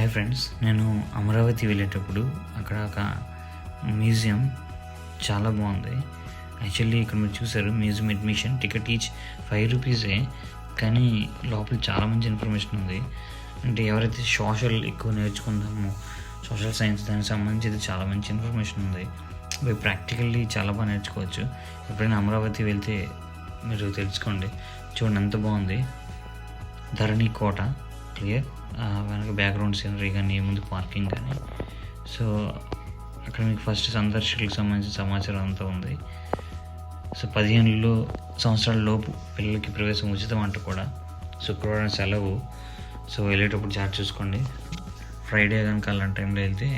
Hi friends, నేను అమరావతి వెళ్ళేటప్పుడు అక్కడ ఒక మ్యూజియం చాలా బాగుంది. యాక్చువల్లీ ఇక్కడ మీరు చూసారు, మ్యూజియం అడ్మిషన్ టికెట్ ఈచ్ 5 రూపీసే, కానీ లోపల చాలా మంచి ఇన్ఫర్మేషన్ ఉంది. అంటే ఎవరైతే సోషల్ ఎక్కువ నేర్చుకుందామో, సోషల్ సైన్స్ దానికి సంబంధించి చాలా మంచి ఇన్ఫర్మేషన్ ఉంది. అవి ప్రాక్టికల్లీ చాలా బాగా నేర్చుకోవచ్చు. ఎప్పుడైనా అమరావతి వెళ్తే మీరు తెలుసుకోండి. చూడండి ఎంత బాగుంది. ధరణి కోట క్లియర్, వెనక బ్యాక్గ్రౌండ్ సీనరీ కానీ, ముందు పార్కింగ్ కానీ. సో అక్కడ మీకు ఫస్ట్ సందర్శకులకు సంబంధించిన సమాచారం అంతా ఉంది. సో 15 సంవత్సరాల లోపు పిల్లలకి ప్రవేశం ఉచితం అంట కూడా. శుక్రవారం సెలవు, సో వెళ్ళేటప్పుడు జాగ్రత్త చూసుకోండి. ఫ్రైడే కనుక అలాంటి టైంలో వెళ్తే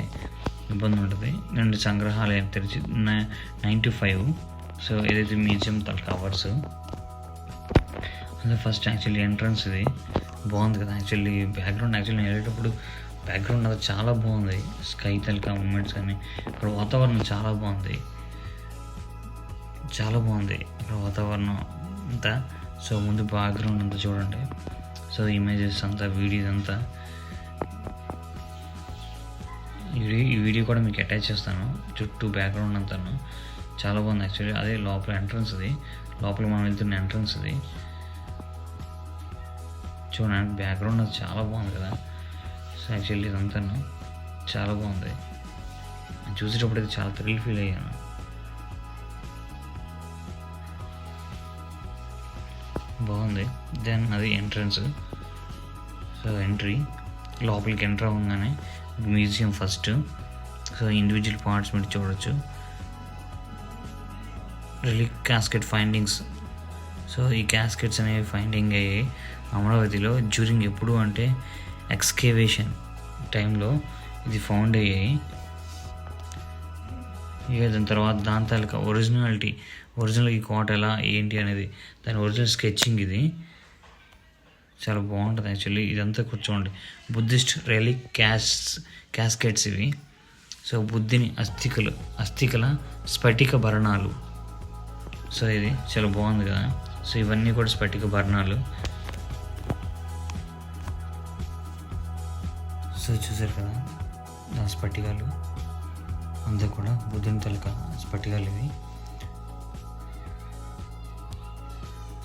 ఇబ్బంది ఉంటుంది. 2 సంగ్రహాలయం తెరిచి 9 to 5. సో ఏదైతే మ్యూజియం తలక అవర్స్. అదే ఫస్ట్ యాక్చువల్లీ ఎంట్రన్స్ ఇది బాగుంది కదా. యాక్చువల్లీ బ్యాక్గ్రౌండ్ నేను వెళ్ళేటప్పుడు బ్యాక్గ్రౌండ్ అది చాలా బాగుంది. స్కై తలక మూమెంట్స్ కానీ, ఇక్కడ వాతావరణం చాలా బాగుంది ఇక్కడ వాతావరణం అంతా. సో ముందు బ్యాక్గ్రౌండ్ అంతా చూడండి. సో ఇమేజెస్ అంతా, వీడియోస్ అంతా. ఈ వీడియో కూడా మీకు అటాచ్ చేస్తాను. చుట్టూ బ్యాక్గ్రౌండ్ అంతా చాలా బాగుంది. యాక్చువల్లీ అదే లోపల ఎంట్రన్స్ ఇది, లోపల మనం వెళ్తున్న ఎంట్రన్స్ ఇది. చూడండి బ్యాక్గ్రౌండ్ అది చాలా బాగుంది కదా. సో యాక్చువల్లీ ఇదంతా చాలా బాగుంది. చూసేటప్పుడు అయితే చాలా థ్రిల్ ఫీల్ అయ్యాను. బాగుంది. దెన్ అది ఎంట్రన్స్. సో ఎంట్రీ, లోపలికి ఎంటర్ అవ్వగానే museum first. So individual parts మీరు చూడవచ్చు. Relic casket findings. సో ఈ క్యాస్కెట్స్ అనేవి ఫైండింగ్ అయ్యాయి అమరావతిలో డ్యూరింగ్ ఎప్పుడు అంటే ఎక్స్కేవేషన్ టైంలో ఇది ఫౌండ్ అయ్యాయి. ఇక దాని తర్వాత దాని తాలూకా ఒరిజినల్ ఈ కోట ఎలా ఏంటి అనేది దాని ఒరిజినల్ స్కెచింగ్ ఇది. చాలా బాగుంటుంది యాక్చువల్లీ. ఇదంతా కూర్చోండి. బుద్ధిస్ట్ రెలిక్ క్యాస్కెట్స్ ఇవి. సో బుద్ధిని అస్థికల స్ఫటిక భరణాలు. సో ఇది చాలా బాగుంది కదా. సో ఇవన్నీ కూడా స్ఫటిక భరణాలు. సో చూసారు కదా ఆ స్ఫటికాలు అంతా కూడా బుద్ధుని తలక స్ఫటికాలు ఇవి.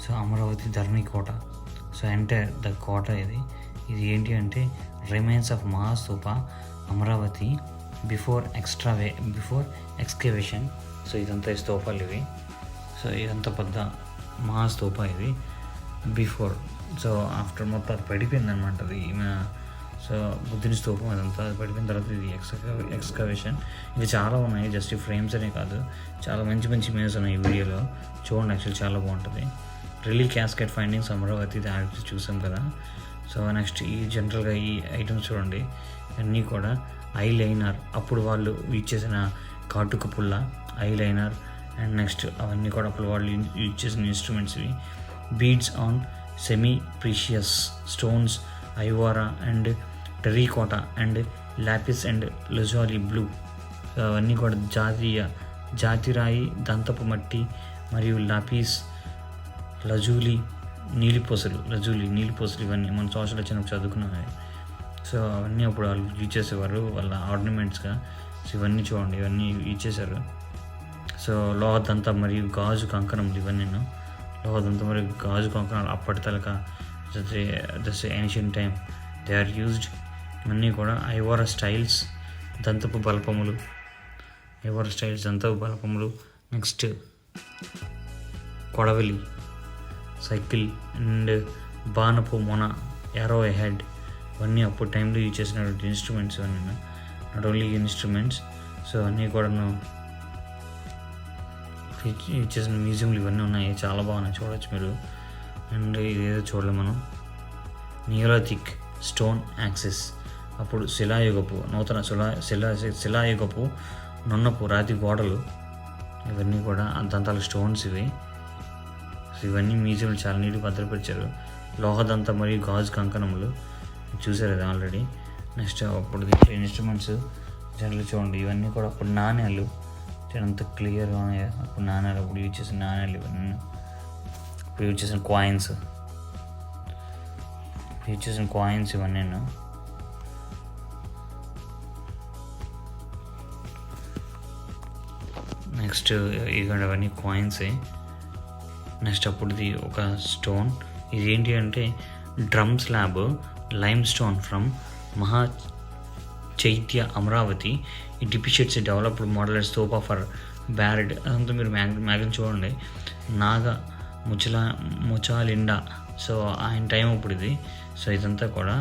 So Amaravati Dharanikota. So entire the కోట ఇది ఏంటి అంటే remains of Mahastupa Amaravati before excavation. So ఇదంతా స్తూపాలు ఇవి. సో ఇదంతా పెద్ద మహాస్తూప ఇది బిఫోర్. సో ఆఫ్టర్ మొత్తం అది పడిపోయింది అనమాట. అది సో బుద్ధుని స్తూపం అదంతా అది పడిపోయిన తర్వాత ఇది ఎక్స్కవేషన్. ఇవి చాలా ఉన్నాయి, జస్ట్ ఫ్రేమ్స్ అనే కాదు, చాలా మంచి ఇమేజెస్ ఉన్నాయి ఈ వీడియోలో. చూడండి, యాక్చువల్లీ చాలా బాగుంటుంది. రిలీ క్యాస్కెట్ ఫైండింగ్స్ అమరావతి దాని చూసాం కదా. సో నెక్స్ట్ ఈ జనరల్గా ఈ ఐటమ్స్ చూడండి, అన్నీ కూడా ఐ లైనర్, అప్పుడు వాళ్ళు యూజ్ చేసిన కాటుక పుల్ల, ఐ లైనర్. అండ్ నెక్స్ట్ అవన్నీ కూడా అప్పుడు వాళ్ళు యూజ్ చేసిన ఇన్స్ట్రుమెంట్స్ ఇవి. Beads on semi precious stones, ivory and terracotta and lapis and lazuli blue. అవన్నీ కూడా జాతిరాయి, దంతపు మట్టి మరియు లాపిస్ లజూలి నీలిపోసలు ఇవన్నీ మన సోషల్ వచ్చినప్పుడు చదువుకున్నాయి. సో అవన్నీ అప్పుడు వాళ్ళు యూజ్ చేసేవారు వాళ్ళ ఆర్నమెంట్స్గా. సో ఇవన్నీ చూడండి, ఇవన్నీ యూజ్ చేశారు. సో లోహదంత మరియు గాజు కంకణములు ఇవన్నీ. లోహదంత మరియు గాజు కంకణాలు అప్పటి తలక thus ancient time they are used. ఇవన్నీ కూడా ఐవోరా స్టైల్స్, దంతపు బల్పములు. నెక్స్ట్ కొడవలి, సైకిల్ అండ్ బాణపు మొన, యారో హెడ్. ఇవన్నీ అప్పుడు టైంలో యూజ్ చేసినటువంటి ఇన్స్ట్రుమెంట్స్ ఇవన్నీ. నాట్ ఓన్లీ ఇన్స్ట్రుమెంట్స్, సో అన్నీ కూడా యూజ్ చేసిన మ్యూజియంలు ఇవన్నీ ఉన్నాయి. చాలా బాగున్నాయి, చూడవచ్చు మీరు. అండ్ ఇదేదో చూడలేము మనం. నియోలిథిక్ స్టోన్ యాక్సెస్, అప్పుడు నూతన శిలాయుగపు నున్నపు రాతి గోడలు. ఇవన్నీ కూడా దంతాల స్టోన్స్ ఇవి. సో ఇవన్నీ మ్యూజియంలు చాలా నీట్గా భద్రపరిచారు. లోహదంత మరియు గాజు కంకణములు చూసారు కదా ఆల్రెడీ. నెక్స్ట్ అప్పుడు ఇన్స్ట్రుమెంట్స్ జనరల్ చూడండి, ఇవన్నీ కూడా అప్పుడు నాణ్యాలు. అంత క్లియర్గా ఉన్నాయి. అప్పుడు నాణ్యాలు, అప్పుడు యూజ్ చేసిన నాణ్యాలు ఇవన్నీ. ఇప్పుడు యూజ్ చేసిన కాయిన్స్ ఇవన్నీ. నెక్స్ట్ ఇక్కడ అవన్నీ కాయిన్సే. నెక్స్ట్ అప్పుడుది ఒక స్టోన్, ఇదేంటి అంటే drum slab lime stone from మహా చైత్య అమరావతి. ఈ డిపిషిట్స్ డెవలప్డ్ మోడల్ స్తూప ఫర్ బ్యారెడ్. అదంతా మీరు మ్యాగజైన్ చూడండి, నాగ ముచాలిండా. సో ఆయన టైం అప్పుడు ఇది. సో ఇదంతా కూడా,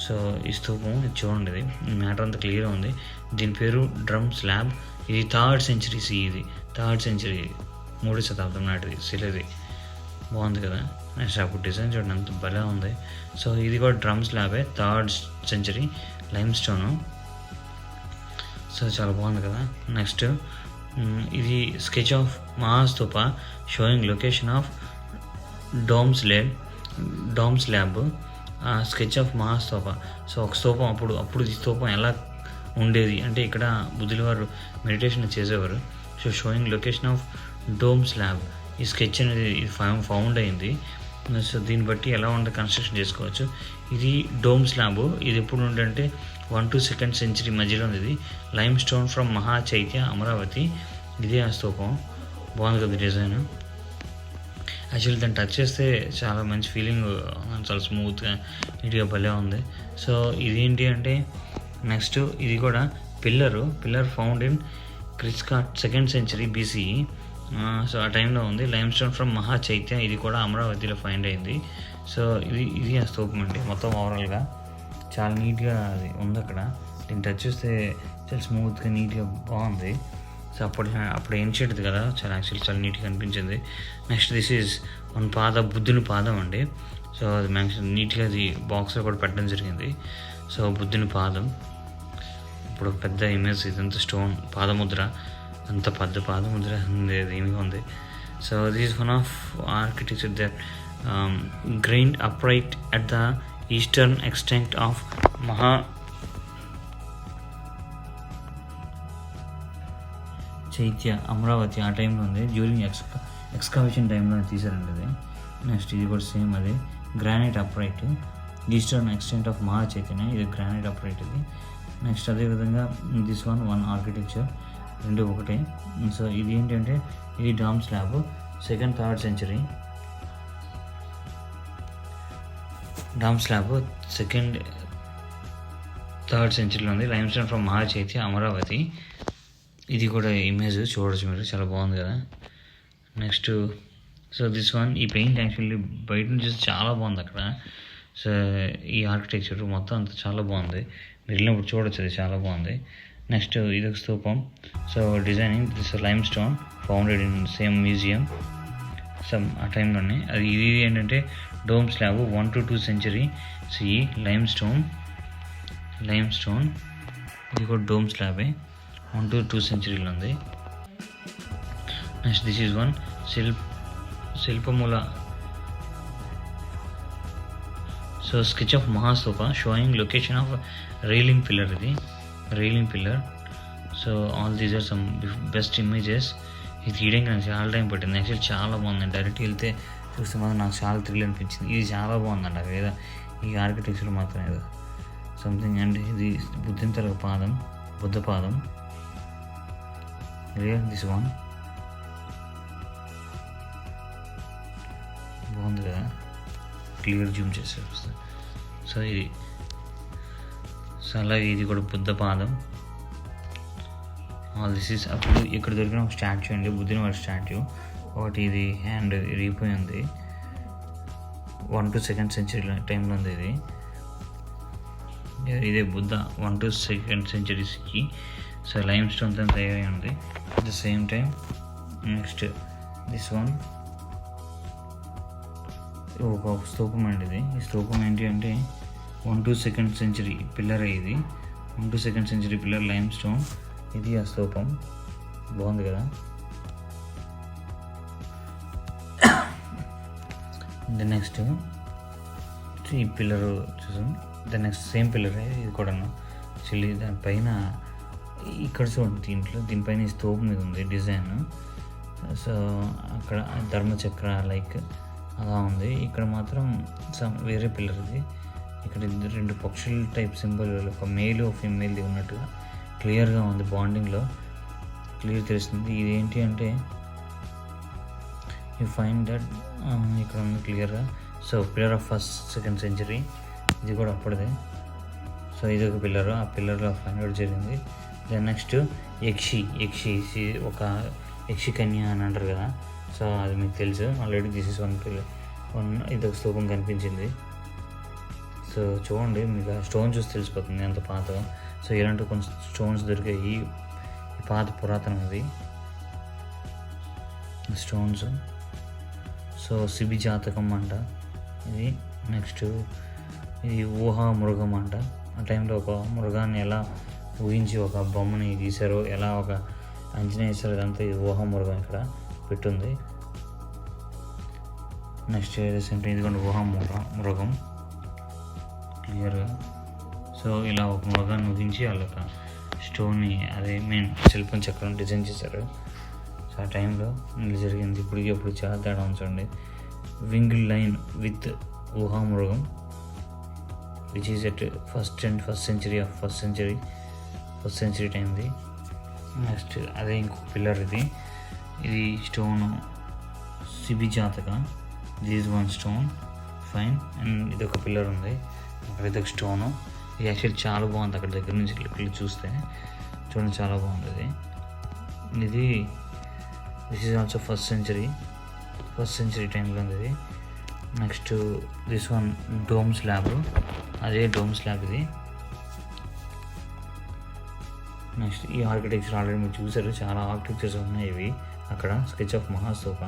సో ఈ స్తూపం ఇది చూడండి, ఇది మ్యాటర్ అంతా క్లియర్గా ఉంది. దీని పేరు డ్రమ్ స్లాబ్. ఇది 3rd century ఇది 3rd century 3వ శతాబ్దం నాటిది శిలది. బాగుంది కదా. నెక్స్ట్ అప్పుడు డిజైన్ చూడండి అంత భలే ఉంది. సో ఇది కూడా డ్రమ్ స్లాబే, 3rd century lime stone. So చాలా బాగుంది కదా. నెక్స్ట్ ఇది sketch of Mahastupa showing location of dome slab. Sketch of Mahastupa. So ఒక స్తూపం అప్పుడు ఈ స్తూపం ఎలా ఉండేది అంటే ఇక్కడ బుద్ధుల వారు మెడిటేషన్ చేసేవారు. So showing location of dome slab. ఈ స్కెచ్ అనేది ఫౌండ్ అయింది. సో దీన్ని బట్టి ఎలా ఉంటే కన్స్ట్రక్షన్ చేసుకోవచ్చు. ఇది డోమ్ స్లాబ్. ఇది ఎప్పుడు ఉందంటే 1 to 2nd century మధ్యలో ఉంది. ఇది లైమ్ స్టోన్ ఫ్రమ్ మహా చైత్య అమరావతి. ఇదే ఆ స్తూపం. బాగుంది కదా డిజైన్. యాక్చువల్లీ దాన్ని టచ్ చేస్తే చాలా మంచి ఫీలింగ్, చాలా స్మూత్గా నీట్గా భలే ఉంది. సో ఇదేంటి అంటే నెక్స్ట్ ఇది కూడా పిల్లర్ ఫౌండ్ ఇన్ క్రిస్కాట్ 2nd century BCE. సో ఆ టైంలో ఉంది. లైమ్ స్టోన్ ఫ్రమ్ మహా చైత్య. ఇది కూడా అమరావతిలో ఫైండ్ అయింది. సో ఇది ఆ స్తూపం అండి. మొత్తం ఓవరాల్గా చాలా నీట్గా అది ఉంది అక్కడ. దీన్ని టచ్ చేస్తే చాలా స్మూత్గా నీట్గా బాగుంది. సో అప్పుడు ఏన్షియట్ది కదా, యాక్చువల్లీ చాలా నీట్గా అనిపించింది. నెక్స్ట్ దిస్ ఈజ్ బుద్ధుని పాదం అండి. సో అది నీట్గా అది బాక్స్లో కూడా పెట్టడం జరిగింది. సో బుద్ధుని పాదం ఇప్పుడు పెద్ద ఇమేజ్. ఇదంతా స్టోన్ పాదముద్ర, అంత పెద్ద పాదముద్ర ఉంది, దీనిగా ఉంది. So this one of architecture that grind upright at the eastern extent of మహా చైత్య అమరావతి. ఆ టైంలో ఉంది. డ్యూరింగ్ ఎక్స్కవేషన్ టైంలో తీసారండి అది. నెక్స్ట్ ఇది కూడా సేమ్ అది granite upright eastern extent of Maha Chaitanya. ఇది గ్రానైట్ అప్రైట్ ఇది. నెక్స్ట్ అదేవిధంగా దిస్ వన్ ఆర్కిటెక్చర్, రెండు ఒకటే. సో ఇది ఏంటంటే ఇది dome slab 2nd, 3rd century. Dome slab 2nd, 3rd centuryలో ఉంది. లైమ్ స్టోన్ ఫ్రమ్ మహా చైత్య అమరావతి. ఇది కూడా ఇమేజ్ చూడవచ్చు మీరు, చాలా బాగుంది కదా. నెక్స్ట్ సో దిస్ వన్, ఈ పెయింట్ యాక్చువల్లీ బయట నుంచి చాలా బాగుంది అక్కడ. సో ఈ ఆర్కిటెక్చర్ మొత్తం అంతా చాలా బాగుంది, మీరు వెళ్ళినప్పుడు చూడవచ్చు, అది చాలా బాగుంది. నెక్స్ట్ ఇది ఒక స్తూపం. So designing this lime stone founded in same museum ఆ టైంలోనే. అది ఇది ఏంటంటే dome slab 1 to 2 century CE lime stone. ఇది కూడా డోమ్ స్లాబే, 1 to 2 centuryలో ఉంది. నెక్స్ట్ దిస్ ఈజ్ వన్ శిల్పముల. So sketch of Mahastupa showing location of railing pillar. ఇది railing pillar. So all these are some best images. ఇది తీయడానికి నాకు చాలా టైం పట్టింది. యాక్చువల్లీ చాలా బాగుంది. డైరెక్ట్ వెళ్తే చూస్తే మాత్రం నాకు చాలా థ్రిల్ అనిపించింది. ఇది చాలా బాగుందండి అక్కడ ఏదో ఈ ఆర్కిటెక్చర్ మాత్రం ఏదో సంథింగ్. అండ్ ఇది బుద్ధింతల పాదం, బుద్ధ పాదం. దిస్ వన్ బాగుంది కదా, క్లియర్ జూమ్ చేసి వస్తుంది. సో ఇది అలాగే ఇది కూడా బుద్ధ పాదం. ఆల్ దిస్ ఈస్ అప్పుడు ఇక్కడ దొరికిన ఒక స్టాచ్యూ అండి, బుద్ధుని వారి స్టాచ్యూ. ఒకటి ఇది హ్యాండ్ ఇరిగిపోయి ఉంది, 1 to 2nd century టైంలో ఉంది ఇది. ఇదే Buddha 1 to 2nd century CE. So lime స్టోన్తో తయారై ఉంది at the same time. Next this one ఒక స్తూపం అండి ఇది. ఈ స్తూపం ఏంటి అంటే 1 to 2nd century పిల్లర్. ఇది 1 to 2nd century pillar lime stone. ఇది ఆ స్తూపం, బాగుంది కదా. ద నెక్స్ట్ ఈ పిల్లర్ చూసాం. ద నెక్స్ట్ సేమ్ పిల్లర్ ఇది కూడా. యాక్చువల్లీ దానిపైన ఇక్కడ చూడండి, దీనిపైన ఈ స్తూపం మీద ఉంది డిజైన్. సో అక్కడ ధర్మచక్ర లైక్ అలా ఉంది. ఇక్కడ మాత్రం వేరే పిల్లర్ ఇది. ఇక్కడ 2 పక్షుల టైప్ సింబల్, ఒక మేల్ ఫీమేల్ది ఉన్నట్టుగా క్లియర్గా ఉంది బాండింగ్లో. క్లియర్ తెలుస్తుంది. ఇది ఏంటి అంటే యూ ఫైండ్ దట్ ఇక్కడ ఉంది క్లియర్గా. So pillar of first second century, ఇది కూడా అప్పటిదే. సో ఇది ఒక పిల్లర్, ఆ పిల్లర్లో ఫైండ్ అవుట్ జరిగింది. దెన్ నెక్స్ట్ యక్షి ఒక యక్షి కన్య అని అంటారు కదా. సో అది మీకు తెలుసు ఆల్రెడీ. దిస్ ఇస్ వన్ ఇది ఒక స్తూపం కనిపించింది. సో చూడండి, మీకు ఆ స్టోన్ చూసి తెలిసిపోతుంది ఎంత పాత. సో ఇలాంటి కొన్ని స్టోన్స్ దొరికాయి. ఈ పాత పురాతనది స్టోన్స్. సో శిబి జాతకం అంట ఇది. నెక్స్ట్ ఇది ఊహా మృగం అంట. ఆ టైంలో ఒక మృగాన్ని ఎలా ఊహించి ఒక బొమ్మని గీశారో, ఎలా ఒక అంచనా వేశారో, ఇదంతా ఇది ఊహా మృగం ఇక్కడ పెట్టుంది. నెక్స్ట్ రీసెంట్ ఇది కూడా ఊహా మృగం క్లియర్గా. సో ఇలా ఒక మృగాన్ని ఊహించి వాళ్ళు ఒక స్టోన్ని, అదే మెయిన్ శిల్పం చక్రం డిజైన్ చేశారు. సో ఆ టైంలో ఇది జరిగింది. ఇప్పుడు చాలా తేడా ఉంచండి. వింగ్డ్ లైన్ విత్ ఊహా మృగం which is at first century టైంది. నెక్స్ట్ అదే ఇంకొక పిల్లర్ ఇది stone Shibi Jataka. This one stone fine. And ఇది ఒక పిల్లర్ ఉంది అక్కడ, ఇది ఒక స్టోను. ఇది యాక్చువల్లీ చాలా బాగుంది. అక్కడ దగ్గర నుంచి వెళ్ళి చూస్తే చూడండి, చాలా బాగుంది ఇది. This is also first century టైంలో ఉంది ఇది. Next this one dome slab, అదే డోమ్ స్లాబ్ ఇది. నెక్స్ట్ ఈ ఆర్కిటెక్చర్ ఆల్రెడీ మీరు చూసారు, చాలా ఆర్కిటెక్చర్స్ ఉన్నాయి ఇవి అక్కడ. స్కెచ్ ఆఫ్ మహాస్తూప,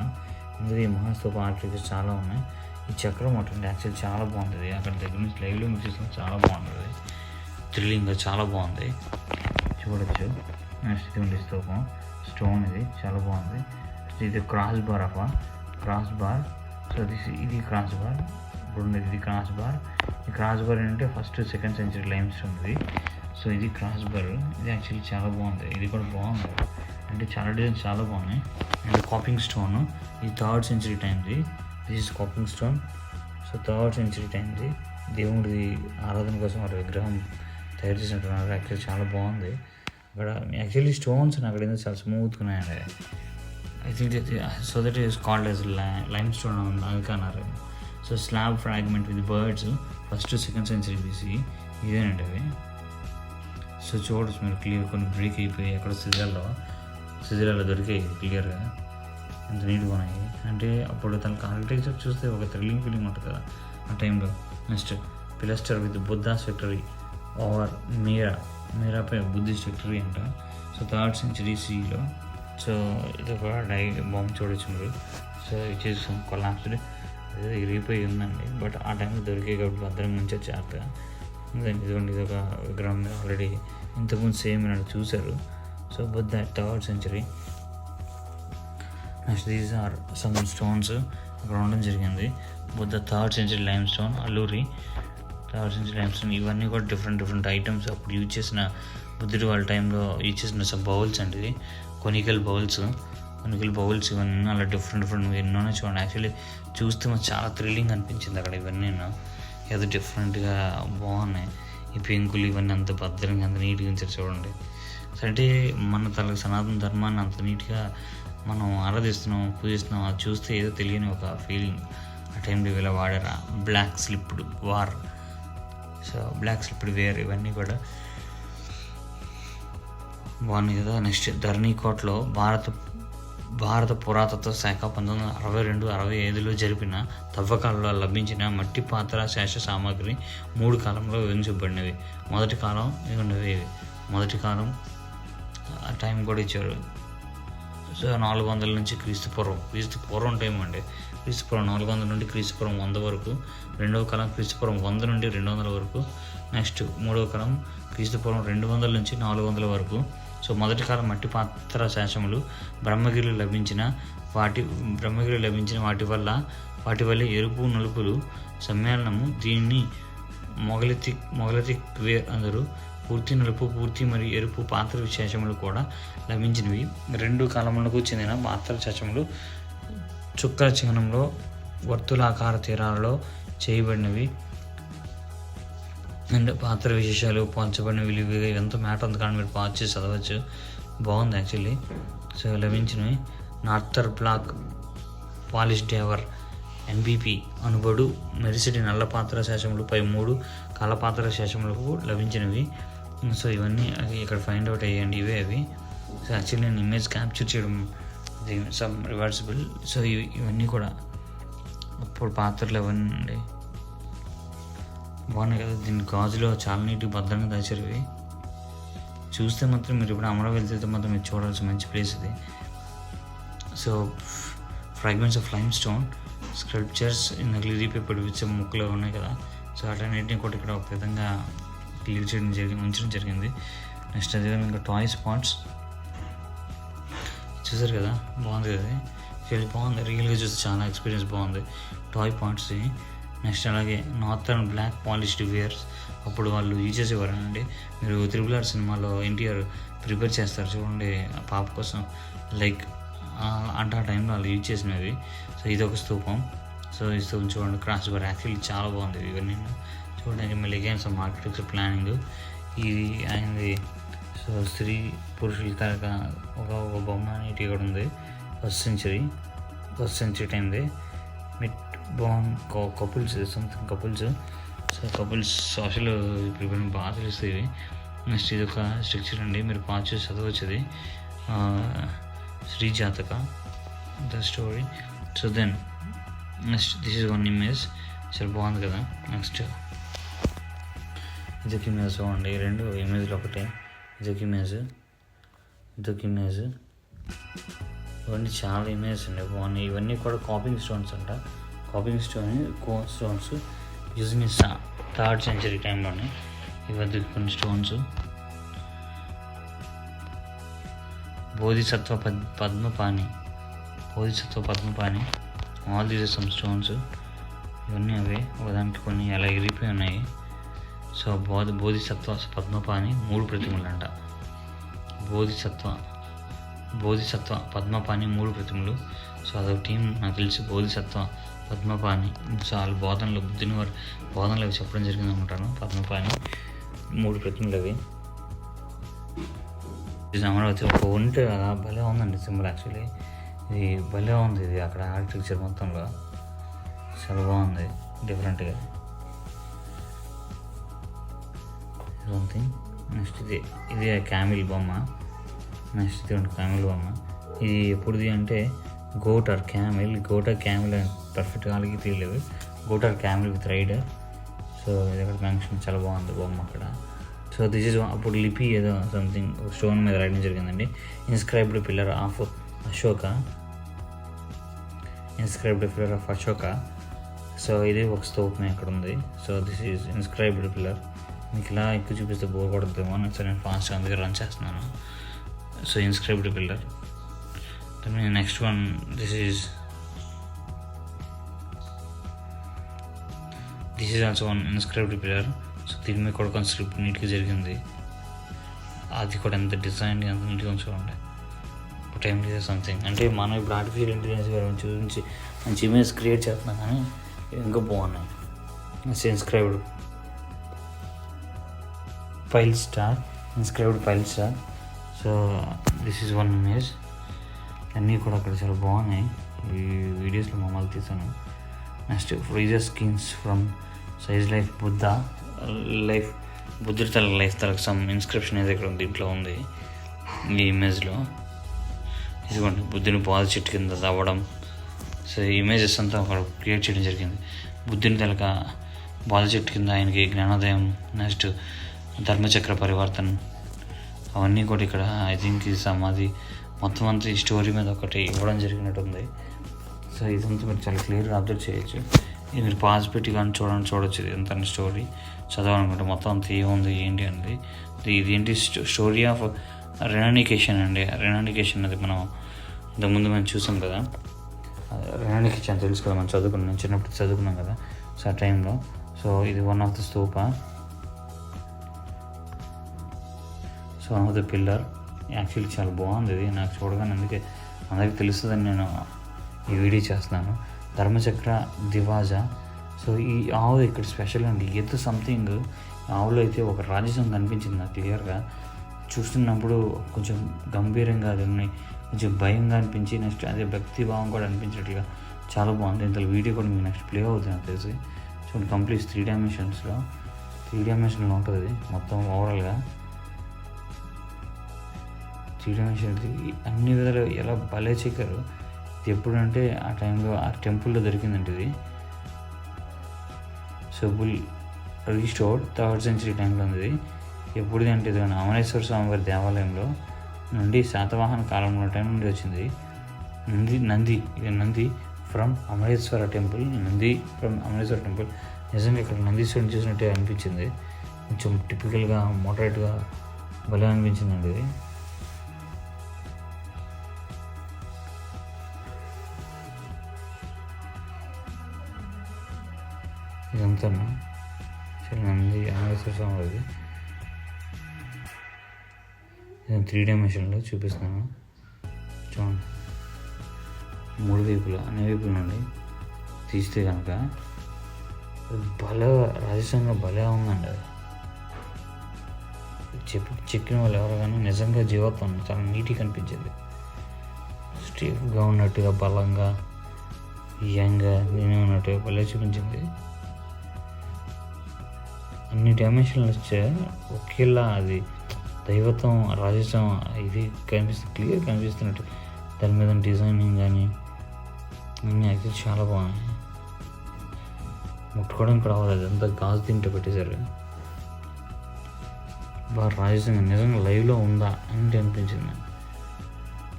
ఇందులో ఈ మహాస్తూప ఆర్కిటెక్చర్స్ చాలా ఉన్నాయి. ఈ చక్రం అటువంటి యాక్చువల్లీ చాలా బాగుంటుంది. అక్కడ దగ్గర నుంచి లైవ్లో మీరు చూసిన చాలా బాగుంటుంది, థ్రిల్లింగ్గా చాలా బాగుంది, చూడొచ్చు. నెక్స్ట్ ఇది ఉండే స్తూపం స్టోన్, ఇది చాలా బాగుంది. ఇది క్రాస్ బార్. సో ఇది క్రాస్ బార్. ఇప్పుడు ఇది క్రాస్ బార్. ఈ క్రాస్ బార్ ఏంటంటే first second century lime stone ఇది. సో ఇది క్రాస్ బార్. ఇది యాక్చువల్లీ చాలా బాగుంది. ఇది కూడా బాగుంది, అంటే చాలా డిజైన్స్ చాలా బాగున్నాయి. అండ్ కాపింగ్ స్టోన్, ఇది 3rd సెంచరీ టైంది. This is capping stone. So 3rd century టైంది. దేవుడిది ఆరాధన కోసం వారి విగ్రహం తయారు చేసినట్టున్నారు. యాక్చువల్లీ చాలా బాగుంది. అక్కడ యాక్చువల్లీ స్టోన్స్ అక్కడ ఏందో చాలా స్మూత్గా ఉన్నాయండి. I think so that is called as lime stone అది అన్నారు. So slab fragment with birds first second century BC, ఇదేనండి అవి. సో చూడచ్చు మీరు క్లియర్, కొన్ని బ్రేక్ అయిపోయి అక్కడ సిజిలలో దొరికాయి క్లియర్గా, ఎంత నీట్గా ఉన్నాయి. అంటే అప్పుడు తనకు ఆర్కిటెక్చర్ చూస్తే ఒక థ్రిల్లింగ్ ఫీలింగ్ ఉంటుంది కదా ఆ టైంలో. Next pilaster with Buddha's victory over మీరాపై బుద్ధిస్ట్ విక్టరీ అంట. సో 3rd సెంచరీ సిలో. సో ఇది ఒక బాంబ్ చూడొచ్చు మీరు. సో ఇట్ ఈస్ కొలాప్స్డ్, అదే ఇరిగిపోయి ఉందండి. బట్ ఆ టైంలో దొరికే కాబట్టి భద్రం నుంచి జాగ్రత్తగా. ఇదిగోండి, ఇది ఒక విగ్రహం ఆల్రెడీ ఇంతకుముందు సేమ్ అని చూశారు. So Buddha 3rd century. Next these are some stones అక్కడ ఉండడం జరిగింది. Buddha 3rd century limestone, Alluri 3rd century limestone. ఇవన్నీ కూడా డిఫరెంట్ ఐటమ్స్ అప్పుడు యూజ్ చేసిన బుద్ధుడి వాళ్ళ టైంలో యూజ్ చేసిన సమ్ బౌల్స్ అండి. ఇది కొనికల్ బౌల్స్ ఇవన్నీ అలా డిఫరెంట్ ఎన్నోనే చూడండి. యాక్చువల్లీ చూస్తే మాకు చాలా థ్రిల్లింగ్ అనిపించింది అక్కడ. ఇవన్నీ ఏదో డిఫరెంట్గా బాగున్నాయి. ఈ పెంకులు ఇవన్నీ అంత భద్రంగా అంత నీట్గా ఉంచారు చూడండి. అంటే మన తనకు సనాతన ధర్మాన్ని అంత నీట్గా మనం ఆరాధిస్తున్నాం, పూజిస్తున్నాం. అది చూస్తే ఏదో తెలియని ఒక ఫీలింగ్. ఆ టైంలో ఇలా వాడారా బ్లాక్ స్లిప్డ్ వేర్ ఇవన్నీ కూడా బాగున్నాయి కదా. నెక్స్ట్ ధరణికోటలో భారత పురాతత్వ శాఖ 1962-65లో జరిపిన తవ్వకాలలో లభించిన మట్టి పాత్ర శేష సామాగ్రి 3 కాలంలో విభజించబడినవి. మొదటి కాలం ఆ టైం కూడా ఇచ్చారు. సో 400 నుంచి క్రీస్తుపూర్వం టైం అండి. క్రీస్తుపూర్వం 400 నుండి క్రీస్తుపూర్వం 100 వరకు. రెండవ కాలం క్రీస్తుపూర్వం 100 నుండి 200 వరకు. నెక్స్ట్ మూడవ కాలం క్రీస్తుపూర్వం 200 నుంచి 400 వరకు. సో మొదటి కాలం మట్టి పాత్ర శేషములు బ్రహ్మగిరిలో లభించిన వాటి వల్ల ఎరుపు నలుపులు సమ్మేళనము. దీన్ని మొగలితిక్ వేర్ అందరూ. పూర్తి నలుపు, పూర్తి మరియు ఎరుపు పాత్ర విశేషములు కూడా లభించినవి. 2 కాలములకు చెందిన పాత్ర శేషములు చుక్కల చిహ్నంలో వర్తులాకార తీరాలలో చేయబడినవి. అండ్ పాత్ర విశేషాలు పంచబడినవి. ఇదంతా మ్యాటర్ అంత కానీ మీరు పాస్ చేసి చదవచ్చు. బాగుంది యాక్చువల్లీ. సో లభించినవి northern black polished ware NBP అనుబడు మెరిసిటి నల్ల పాత్ర శేషములు పై 3 కలపాత్ర శేషములకు లభించినవి. సో ఇవన్నీ ఇక్కడ ఫైండ్ అవుట్ అయ్యండి, ఇవే అవి. సో యాక్చువల్లీ నేను ఇమేజ్ క్యాప్చర్ చేయడం సమ్ రివర్సిబుల్. సో ఇవన్నీ కూడా అప్పుడు పాత్రలు ఇవన్నీ బాగున్నాయి కదా. దీని గాజులో చాలా నీట్గా భద్రంగా దాచారు ఇవి. చూస్తే మాత్రం మీరు ఇప్పుడు అమరావతి వెళ్తే మాత్రం మీరు చూడాల్సిన మంచి ప్లేస్ ఇది. So fragments of lime stone sculptures నకిలీ రీపేపర్ విచ్చే ముక్కలు ఉన్నాయి కదా. సో వాటన్నిటిని కూడా ఇక్కడ ఒక విధంగా క్లియర్ చేయడం ఉంచడం జరిగింది. నెక్స్ట్ అదే ఇంకా టాయ్ స్పాట్స్ చూసారు కదా, బాగుంది కదా, చాలా బాగుంది. రియల్గా చూస్తే చాలా ఎక్స్పీరియన్స్ బాగుంది టాయ్ పాయింట్స్. నెక్స్ట్ అలాగే నార్థర్న్ బ్లాక్ పాలిష్డ్ వేర్స్ అప్పుడు వాళ్ళు యూజ్ చేసేవారండి. మీరు RRR సినిమాలో NTR ప్రిపేర్ చేస్తారు చూడండి ఆ పాప కోసం, లైక్ అంటే ఆ టైంలో వాళ్ళు యూజ్ చేసినవి. సో ఇది ఒక స్తూపం. సో ఈ స్తూపం చూడండి, క్రాస్ బార్ యాక్చువల్లీ చాలా బాగుంది. ఇవన్నీ చూడడానికి మళ్ళీ అగైన్ సమ్ ఆర్కిటెక్చర్ ప్లానింగ్ ఇది అయింది. సో స్త్రీ పురుషుల తరగ ఒక బొమ్మ అనేది ఇక్కడ ఉంది. ఫస్ట్ సెంచరీ టైంది. మిట్ బాన్ couples something couples. So couples social prepare బాగా తెలుస్తుంది. నెక్స్ట్ ఇది ఒక స్ట్రక్చర్ అండి, మీరు పాస్ చేసి చదవచ్చుది. Shri Jataka the story. So then next this is one image, చాలా బాగుంది కదా. నెక్స్ట్ ఇదొక ఇమేజ్ చూడండి, 2 ఇమేజ్లు ఒకటే. ఇదొక ఇమేజ్ ఇవన్నీ చాలా ఇమేజెస్ అండి, బాగున్నాయి. ఇవన్నీ కూడా కాపింగ్ స్టోన్స్ అంట. Coping stones using in 3rd century టైంలోనే ఇవన్నీ కొన్ని stones. Bodhisattva Padmapani all these some stones. ఇవన్నీ అవే, ఒకదానికి కొన్ని అలా ఎగిరిపోయి ఉన్నాయి. సో బోధిసత్వ పద్మపాణి 3 ప్రతిమలు అంట. బోధిసత్వ పద్మపాణి 3 ప్రతిమలు. సో అదొక టీం నాకు తెలిసి బోధిసత్వ పద్మపాణి. సో వాళ్ళు బుద్ధుని వారి బోధనలు అవి చెప్పడం జరిగింది అనుకుంటాను. పద్మపాణి 3 ప్రతిమలు అవి. ఇది అమరావతి ఒక ఒంటి అలా భలే ఉందండి సింబల్. యాక్చువల్లీ ఇది భలే ఉంది, ఇది అక్కడ ఆర్కిటెక్చర్ మొత్తంలో చాలా బాగుంది డిఫరెంట్గా సంథింగ్. నెక్స్ట్ ఇది క్యామిల్ బొమ్మ. నెక్స్ట్ ఇది క్యామిల్ బొమ్మ. ఇది ఎప్పుడుది అంటే గోట్ ఆర్ క్యామిల్ అని పర్ఫెక్ట్గా వాళ్ళకి తెలియలేదు. Goat or camel with rider. So ఇది అక్కడ మెన్షన్, చాలా బాగుంది బొమ్మ అక్కడ. సో దిస్ ఈజ్ అప్పుడు లిపి ఏదో సంథింగ్ స్టోన్ మీద రాయడం జరిగిందండి. Inscribed pillar of Ashoka. So ఇది ఒక స్తూపం ఇక్కడ ఉంది. So this is inscribed pillar. మీకు ఇలా ఎక్కువ చూపిస్తే బోర్ కొడుతుందేమో, సో నేను ఫాస్ట్గా అందుకే రన్ చేస్తున్నాను. So inscribed pillar. Next one this is also one inscribed pillar. So దీని మీద కూడా కొంచెం స్క్రిప్ట్ నీట్గా జరిగింది. అది కూడా ఎంత డిజైన్ ఎంత నీట్గా చూడండి. టైం సంథింగ్ అంటే మనం ఇప్పుడు ఆర్టిఫిషియల్ ఇంటెలిజెన్స్ చూపించి మంచి ఇమేజ్ క్రియేట్ చేస్తున్నాం, కానీ ఇంకా బాగున్నాయి. Inscribed file star. So this is one image. అన్నీ కూడా అక్కడ చాలా బాగున్నాయి. ఈ వీడియోస్లో మమ్మల్ని తీసాను. Next freezer skins from size life బుద్ధుడి లైఫ్ తలకు సమ్ ఇన్స్క్రిప్షన్ అయితే ఇక్కడ దీంట్లో ఉంది ఈ ఇమేజ్లో. ఇదిగోండి బుద్ధుని పాద చెట్టు కింద తవ్వడం. సో ఈ ఇమేజెస్ అంతా అక్కడ క్రియేట్ చేయడం జరిగింది. బుద్ధుని తలక బాధ చెట్టు కింద ఆయనకి జ్ఞానోదయం, నెక్స్ట్ ధర్మచక్ర పరివర్తన, అవన్నీ కూడా ఇక్కడ ఐ థింక్ ఈ సమాధి మొత్తం అంతా ఈ స్టోరీ మీద ఒకటి ఇవ్వడం జరిగినట్టుంది. సో ఇదంతా మీరు చాలా క్లియర్గా అబ్జర్వ్ చేయొచ్చు. ఇది మీరు పాజ్ పెట్టి కానీ చూడొచ్చు. ఇది ఎంత స్టోరీ చదవాలనుకుంటే మొత్తం అంత ఏముంది ఏంటి అనేది. ఇది ఏంటి స్టోరీ ఆఫ్ రెనానికేషన్ అండి. రెనానికేషన్ అది మనం ఇంతకుముందు మనం చూసాం కదా, రెనానికేషన్ తెలుసు కదా, మనం చదువుకున్నాం చిన్నప్పుడు చదువుకున్నాం కదా. సో ఆ టైంలో సో ఇది వన్ ఆఫ్ ద స్తూప. So one of the pillar. Actually చాలా బాగుంది ఇది నాకు చూడగానే, అందుకే అందరికీ తెలుస్తుందని నేను ఈ వీడియో చేస్తున్నాను. ధర్మచక్ర దివాజ. సో ఈ ఆవు ఇక్కడ స్పెషల్ అండి. ఏదో సంథింగ్ ఆవులో అయితే ఒక రాజసం కనిపించింది నాకు క్లియర్గా. చూస్తున్నప్పుడు కొంచెం గంభీరంగా అది ఉన్నాయి, కొంచెం భయంగా అనిపించి నెక్స్ట్ అదే భక్తి భావం కూడా అనిపించినట్లుగా చాలా బాగుంది. ఇంత వీడియో కూడా మీకు నెక్స్ట్ ప్లే అవుతుంది నాకు తెలిసి. చూడండి కంప్లీట్ 3 డైమెన్షన్స్లో ఉంటుంది మొత్తం ఓవరాల్గా. 3 డైమెన్షన్ అన్ని విధాలు ఎలా భలే చెక్కారు. ఇది ఎప్పుడంటే ఆ టైంలో ఆ టెంపుల్లో దొరికిందంటే ఇది. So bull restored 3rd century టైంలో ఉంది ఇది. ఎప్పుడుది అంటే ఇది అమరేశ్వర స్వామి వారి దేవాలయంలో నుండి శాతవాహన కాలంలో టైం నుండి వచ్చింది. Nandi from Amareswara temple. నిజంగా ఇక్కడ నందీశ్వరుని చూసినట్టే అనిపించింది. కొంచెం టిపికల్గా మోడరేట్గా భలే అనిపించిందండి ఇది. ఇదంతా చాలా నంది అమరేశ్వర స్వామి వారిది. 3 డైమెన్షన్లో చూపిస్తున్నాను చూడండి. 3 వైపులా అన్ని వైపుల నుండి తీస్తే కనుక భలే రాజసంగా భలే ఉందండి. అది చెక్కిన వాళ్ళు ఎవరు కానీ నిజంగా జీవత్వం చాలా నీట్గా కనిపించింది. స్టీఫ్గా ఉన్నట్టుగా బలంగా యంగ్గా నేను ఉన్నట్టుగా భలే చూపించింది. అన్ని డైమెన్షన్లు వచ్చే ఒకేలా అది దైవత్వం రాజసం ఇది క్లియర్ కనిపిస్తున్నట్టు. దాని మీద డిజైనింగ్ కానీ అన్నీ అయితే చాలా బాగున్నాయి. ముట్టుకోవడం కూడా అవ్వదు, అదంతా గాజు తింటే పెట్టేశారు. బాగా రాజసం నిజంగా లైవ్లో ఉందా అని అనిపించింది.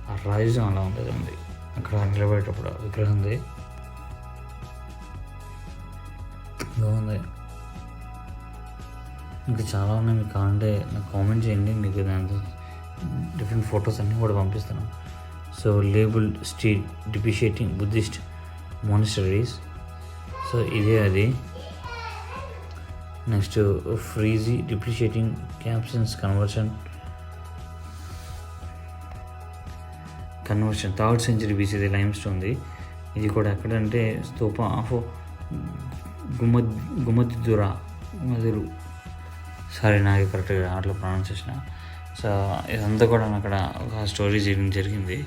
ఆ రాజసం అలా ఉంది అక్కడ నిలబడేటప్పుడు విగ్రహంది బాగుంది. ఇంకా చాలా ఉన్నాయి, మీకు కావాలంటే నాకు కామెంట్ చేయండి, మీకు దాంతో డిఫరెంట్ ఫొటోస్ అన్నీ కూడా పంపిస్తాను. So label street depreciating Buddhist monasteries. So ఇదే అది. Next frieze depreciating captions conversion 3rd century BC lime స్టోన్ది. ఇది కూడా ఎక్కడంటే స్తూప ఆఫ్ గుమదిదురు. సారీ నాకు కరెక్ట్గా అట్లా ప్రొనౌన్స్ చేసిన. సో ఇదంతా కూడా అక్కడ ఒక స్టోరీ జరిగింది.